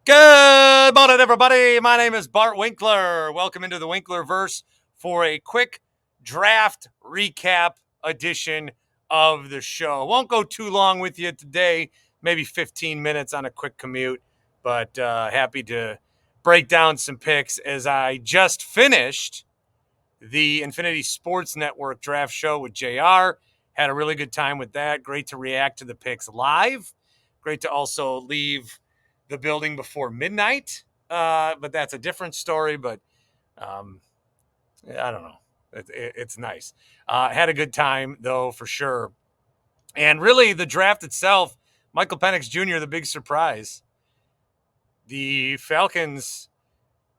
Good morning, everybody. My name is Bart Winkler. Welcome into the Winklerverse for a quick draft recap edition of the show. Won't go too long with you today, maybe 15 minutes on a quick commute, but happy to break down some picks as I just finished the Infinity Sports Network draft show with JR. Had a really good time with that. Great to react to the picks live. Great to also leave the building before midnight, but that's a different story. But I don't know. It's nice. Had a good time, though, for sure. And really, the draft itself, Michael Penix Jr., the big surprise. The Falcons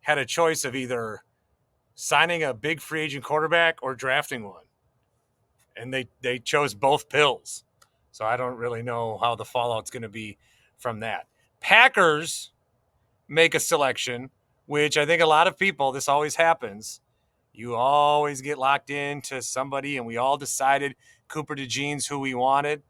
had a choice of either signing a big free agent quarterback or drafting one. And they chose both pills. So I don't really know how the fallout's going to be from that. Packers make a selection, which I think a lot of people, this always happens. You always get locked into somebody, and we all decided Cooper DeJean's who we wanted.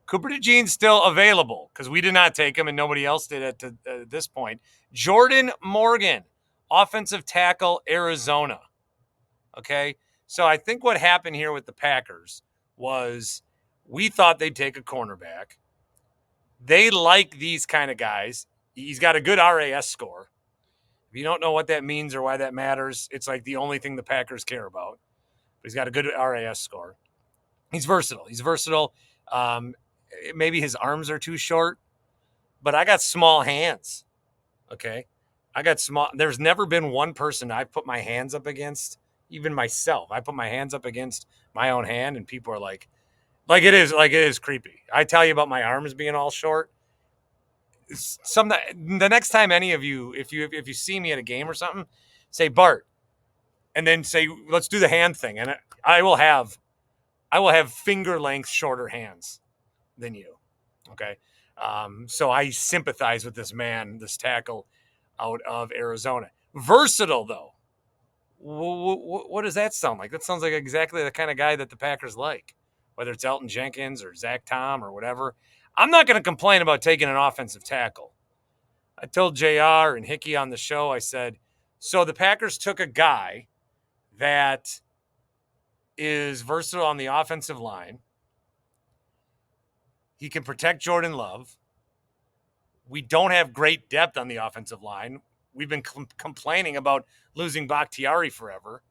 Cooper DeJean's still available because we did not take him, and nobody else did at this point. Jordan Morgan, offensive tackle, Arizona. Okay, so I think what happened here with the Packers was we thought they'd take a cornerback. They like these kind of guys. He's got a good RAS score. If you don't know what that means or why that matters, it's like the only thing the Packers care about. But he's got a good RAS score. He's versatile. Maybe his arms are too short, but I got small hands. Okay. I got small. There's never been one person I've put my hands up against, even myself. I put my hands up against my own hand, and people are like it is creepy. I tell you about my arms being all short. The next time any of you, if you see me at a game or something, say Bart, and then say let's do the hand thing, and I will have finger length shorter hands than you. Okay, so I sympathize with this man, this tackle out of Arizona. Versatile though. What does that sound like? That sounds like exactly the kind of guy that the Packers like, whether it's Elton Jenkins or Zach Tom or whatever. I'm not going to complain about taking an offensive tackle. I told JR and Hickey on the show, I said, so the Packers took a guy that is versatile on the offensive line. He can protect Jordan Love. We don't have great depth on the offensive line. We've been complaining about losing Bakhtiari forever.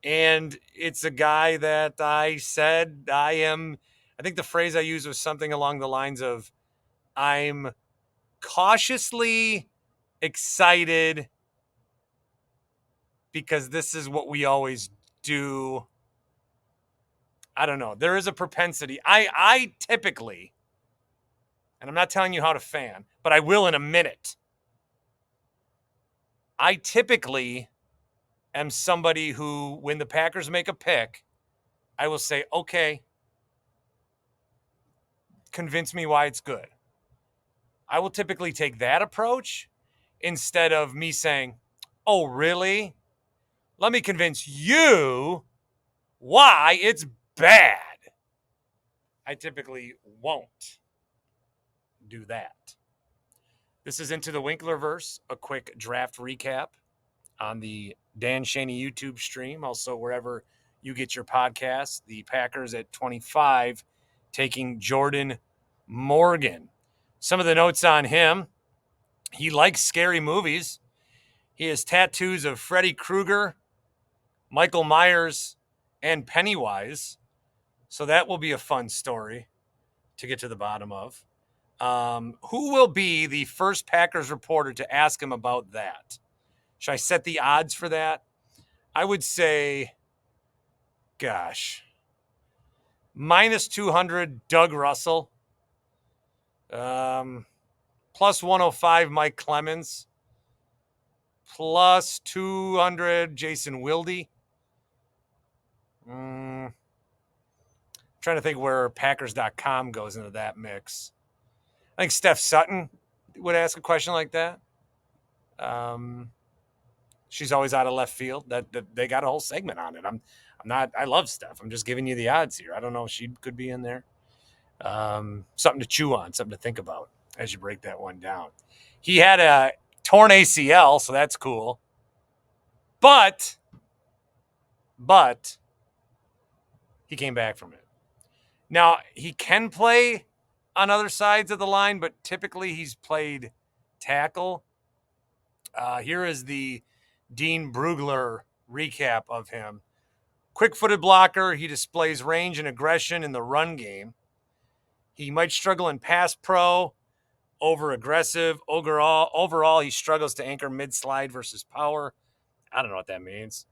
And it's a guy that I said I think the phrase I used was something along the lines of I'm cautiously excited because this is what we always do. I don't know. There is a propensity. I typically, and I'm not telling you how to fan, but I will in a minute. I typically am somebody who, when the Packers make a pick, I will say, okay, convince me why it's good. I will typically take that approach instead of me saying, oh, really? Let me convince you why it's bad. I typically won't do that. This is Into the Winklerverse, a quick draft recap on the Dan Schani YouTube stream, also wherever you get your podcasts. The Packers at 25 taking Jordan Morgan. Some of the notes on him: he likes scary movies. He has tattoos of Freddy Krueger, Michael Myers, and Pennywise. So that will be a fun story to get to the bottom of. Who will be the first Packers reporter to ask him about that? Should I set the odds for that? I would say, gosh, minus 200, Doug Russell. Plus 105, Mike Clemens. Plus 200, Jason Wilde. Trying to think where Packers.com goes into that mix. I think Steph Sutton would ask a question like that. She's always out of left field. That they got a whole segment on it. I'm not. I love Steph. I'm just giving you the odds here. I don't know if she could be in there. Something to chew on. Something to think about. as you break that one down. He had a torn ACL, so that's cool. But he came back from it. Now, he can play on other sides of the line, but typically he's played tackle. Here is the Dean Brugler recap of him. Quick-footed blocker, he displays range and aggression in the run game. He might struggle in pass pro, over-aggressive. Overall, he struggles to anchor mid-slide versus power. I don't know what that means.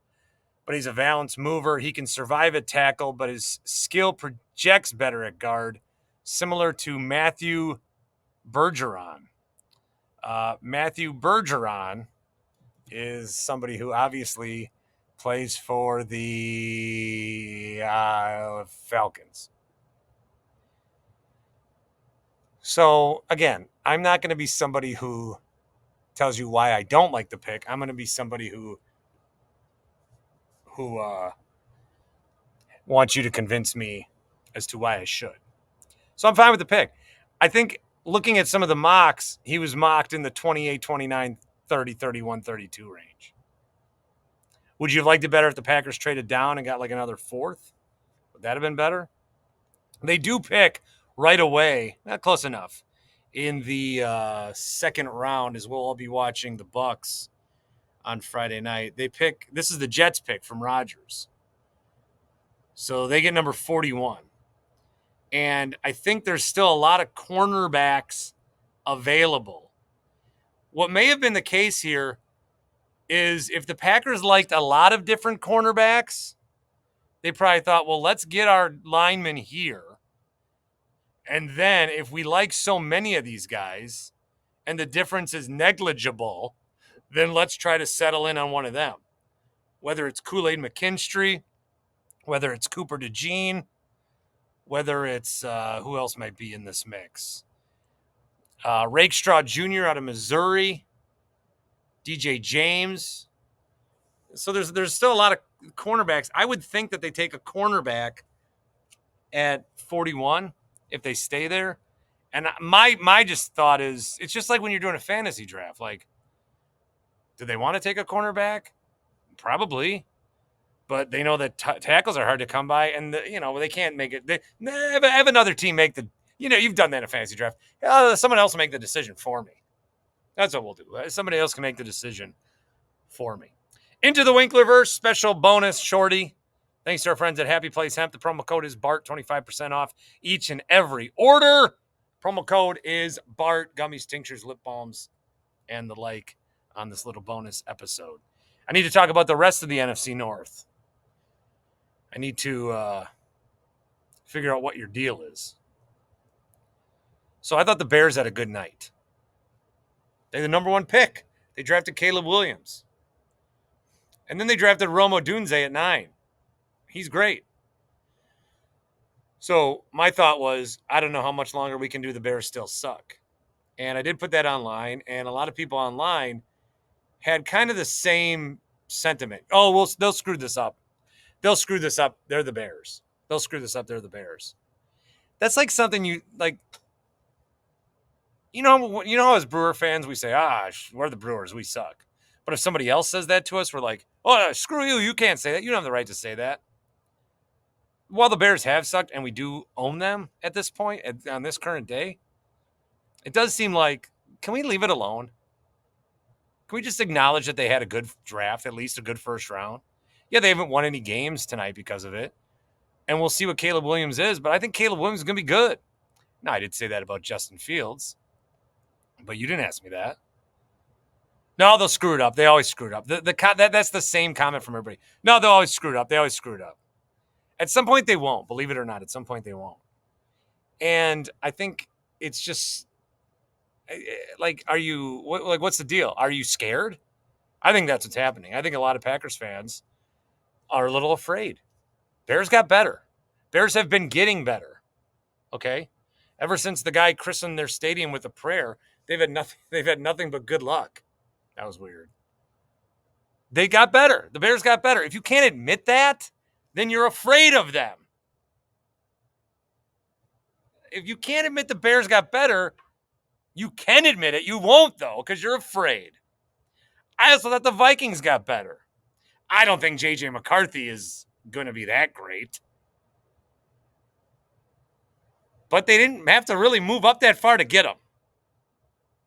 But he's a balanced mover. He can survive at tackle, but his skill projects better at guard, similar to Matthew Bergeron. Matthew Bergeron is somebody who obviously plays for the Falcons. So, again, I'm not going to be somebody who tells you why I don't like the pick. I'm going to be somebody who wants you to convince me as to why I should. So I'm fine with the pick. I think looking at some of the mocks, he was mocked in the 28, 29, 30, 31, 32 range. Would you have liked it better if the Packers traded down and got like another fourth? Would that have been better? They do pick right away, not close enough, in the second round, as we'll all be watching the Bucks on Friday night. They pick, this is the Jets pick from Rodgers. So they get number 41. And I think there's still a lot of cornerbacks available. What may have been the case here is if the Packers liked a lot of different cornerbacks, they probably thought, well, let's get our linemen here. And then if we like so many of these guys and the difference is negligible, then let's try to settle in on one of them. Whether it's Kool-Aid McKinstry, whether it's Cooper DeJean, whether it's who else might be in this mix. Rakestraw Jr. out of Missouri, DJ James. So there's still a lot of cornerbacks. I would think that they take a cornerback at 41 if they stay there. And my just thought is, it's just like when you're doing a fantasy draft. Like, do they want to take a cornerback? Probably. But they know that tackles are hard to come by, and they can't make it. They have another team make the. You've done that in a fantasy draft. Someone else will make the decision for me. That's what we'll do. Somebody else can make the decision for me. Into the Winklerverse special bonus shorty. Thanks to our friends at Happy Place Hemp. The promo code is BART, 25% off each and every order. Promo code is BART, gummies, tinctures, lip balms, and the like on this little bonus episode. I need to talk about the rest of the NFC North. I need to figure out what your deal is. So I thought the Bears had a good night. They're the number one pick. They drafted Caleb Williams. And then they drafted Rome Odunze at 9. He's great. So my thought was, I don't know how much longer we can do the Bears still suck. And I did put that online, and a lot of people online had kind of the same sentiment. Oh, well, they'll screw this up. They'll screw this up. They're the Bears. They'll screw this up. They're the Bears. That's like something you like. You know, as Brewer fans, we say, we're the Brewers. We suck. But if somebody else says that to us, we're like, oh, screw you. You can't say that. You don't have the right to say that. While the Bears have sucked, and we do own them at this point, on this current day, it does seem like, can we leave it alone? Can we just acknowledge that they had a good draft, at least a good first round? Yeah, they haven't won any games tonight because of it. And we'll see what Caleb Williams is, but I think Caleb Williams is going to be good. Now, I did say that about Justin Fields, but you didn't ask me that. No, they'll screw it up. They always screw it up. That's the same comment from everybody. No, they'll always screw it up. They always screw it up. At some point, they won't. Believe it or not, at some point, they won't. And I think it's just, like, what's the deal? Are you scared? I think that's what's happening. I think a lot of Packers fans are a little afraid. Bears got better. Bears have been getting better. Okay? Ever since the guy christened their stadium with a prayer, they've had nothing but good luck. That was weird. They got better. The Bears got better. If you can't admit that, then you're afraid of them. If you can't admit the Bears got better, You can admit it. You won't, though, because you're afraid. I also thought the Vikings got better. I don't think J.J. McCarthy is going to be that great. But they didn't have to really move up that far to get him.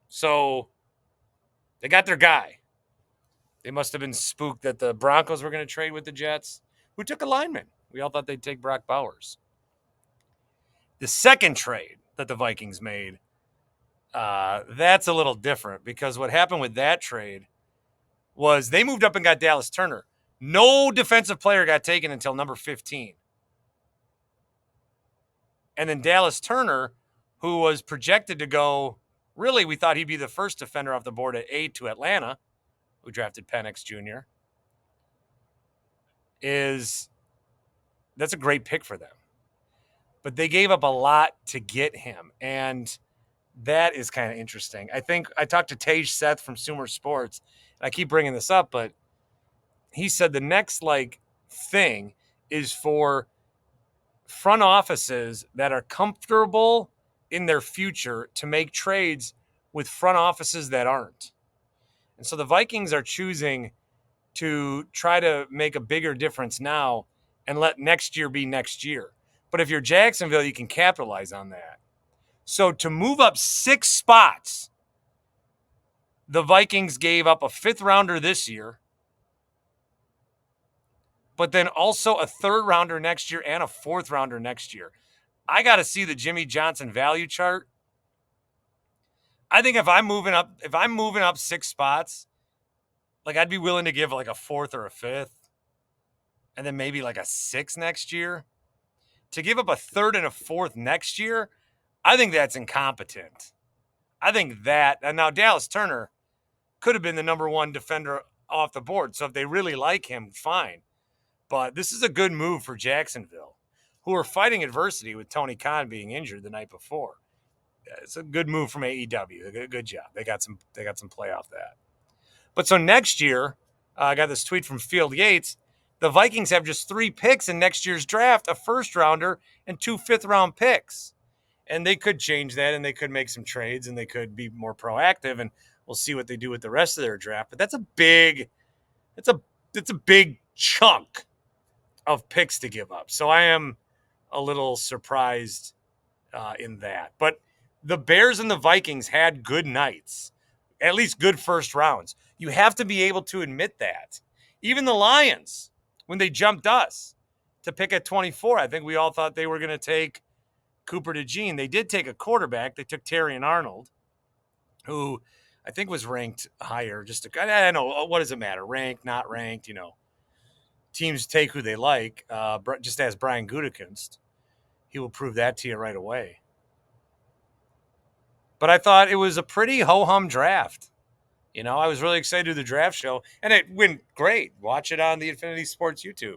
So they got their guy. They must have been spooked that the Broncos were going to trade with the Jets, who took a lineman. We all thought they'd take Brock Bowers. The second trade that the Vikings made, that's a little different because what happened with that trade was they moved up and got Dallas Turner. No defensive player got taken until number 15. And then Dallas Turner, who was projected to go, really, we thought he'd be the first defender off the board at 8 to Atlanta, who drafted Penix Jr., that's a great pick for them. But they gave up a lot to get him, and that is kind of interesting. I think I talked to Tej Seth from Sumer Sports, and I keep bringing this up, but he said the next thing is for front offices that are comfortable in their future to make trades with front offices that aren't. And so the Vikings are choosing to try to make a bigger difference now and let next year be next year. But if you're Jacksonville, you can capitalize on that. So to move up 6 spots, the Vikings gave up a 5th rounder this year, but then also a 3rd rounder next year and a 4th rounder next year. I got to see the Jimmy Johnson value chart. I think if I'm moving up 6 spots, I'd be willing to give a 4th or a 5th, and then maybe a 6th next year. To give up a 3rd and a 4th next year, I think that's incompetent. I think that, and now Dallas Turner could have been the number 1 defender off the board. So if they really like him, fine. But this is a good move for Jacksonville, who are fighting adversity with Tony Khan being injured the night before. It's a good move from AEW. Good job. They got some play off that. But so next year, I got this tweet from Field Yates. The Vikings have just 3 picks in next year's draft, a 1st rounder and 2 5th-round picks. And they could change that, and they could make some trades, and they could be more proactive, and we'll see what they do with the rest of their draft. But that's a big chunk of picks to give up. So I am a little surprised in that. But the Bears and the Vikings had good nights, at least good first rounds. You have to be able to admit that. Even the Lions, when they jumped us to pick at 24, I think we all thought they were going to take Cooper DeJean. They did take a quarterback. They took Terrion Arnold, who I think was ranked higher. I don't know. What does it matter? Ranked, not ranked, Teams take who they like. Just ask Brian Gutekunst. He will prove that to you right away. But I thought it was a pretty ho-hum draft. I was really excited to do the draft show, and it went great. Watch it on the Infinity Sports YouTube.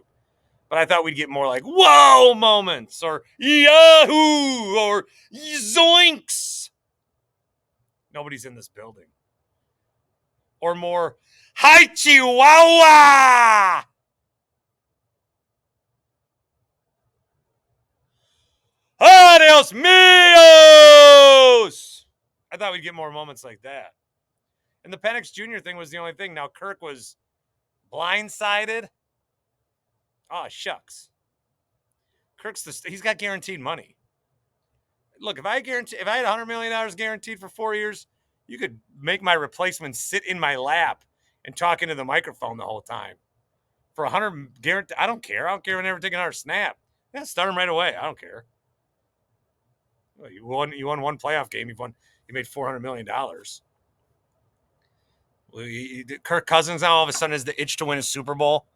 But I thought we'd get more whoa moments or yahoo or zoinks. Nobody's in this building. Or more hi chihuahua. Adios míos. I thought we'd get more moments like that. And the Penix Jr. thing was the only thing. Now, Kirk was blindsided. Oh, shucks. He's got guaranteed money. Look, if I had $100 million guaranteed for 4 years, you could make my replacement sit in my lap and talk into the microphone the whole time. For 100 guarantee, I don't care. I don't care if I never take another snap. Yeah, start him right away. I don't care. Well, you won 1 playoff game. You made $400 million. Kirk Cousins now all of a sudden is the itch to win a Super Bowl.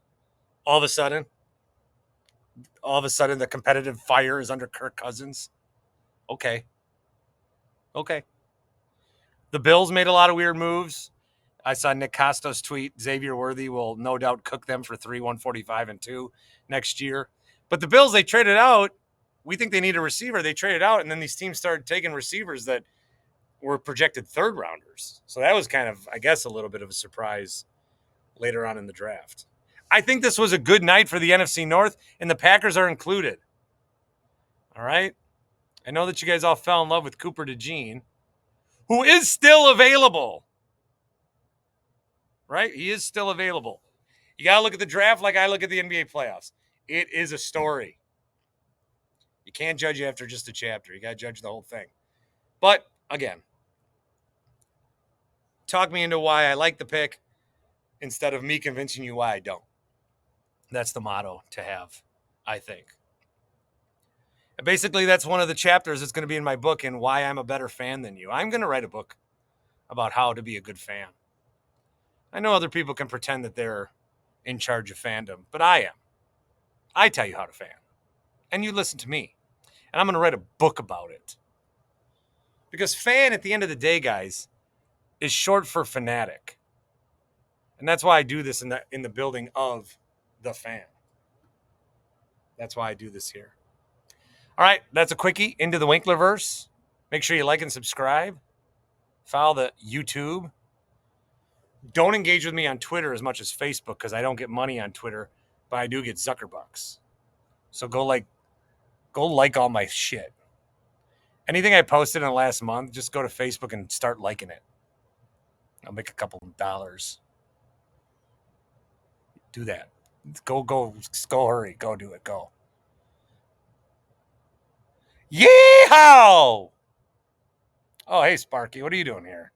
All of a sudden, the competitive fire is under Kirk Cousins. Okay. The Bills made a lot of weird moves. I saw Nick Costos tweet, Xavier Worthy will no doubt cook them for 3, 145, and 2 next year. But the Bills, they traded out. We think they need a receiver. They traded out, and then these teams started taking receivers that were projected 3rd rounders. So that was kind of, I guess, a little bit of a surprise later on in the draft. I think this was a good night for the NFC North, and the Packers are included. All right? I know that you guys all fell in love with Cooper DeJean, who is still available. Right? He is still available. You got to look at the draft like I look at the NBA playoffs. It is a story. You can't judge after just a chapter. You got to judge the whole thing. But again, talk me into why I like the pick instead of me convincing you why I don't. That's the motto to have, I think. And basically, that's one of the chapters that's going to be in my book and why I'm a better fan than you. I'm going to write a book about how to be a good fan. I know other people can pretend that they're in charge of fandom, but I am. I tell you how to fan. And you listen to me. And I'm going to write a book about it. Because fan, at the end of the day, guys, is short for fanatic. And that's why I do this in the building of the fan. That's why I do this here. All right, that's a quickie into the Winklerverse. Make sure you like and subscribe. Follow the YouTube. Don't engage with me on Twitter as much as Facebook because I don't get money on Twitter, but I do get Zuckerbucks. So go like all my shit. Anything I posted in the last month, just go to Facebook and start liking it. I'll make a couple of dollars. Do that. Go, hurry. Go do it. Go. Yeehaw! Oh, hey, Sparky. What are you doing here?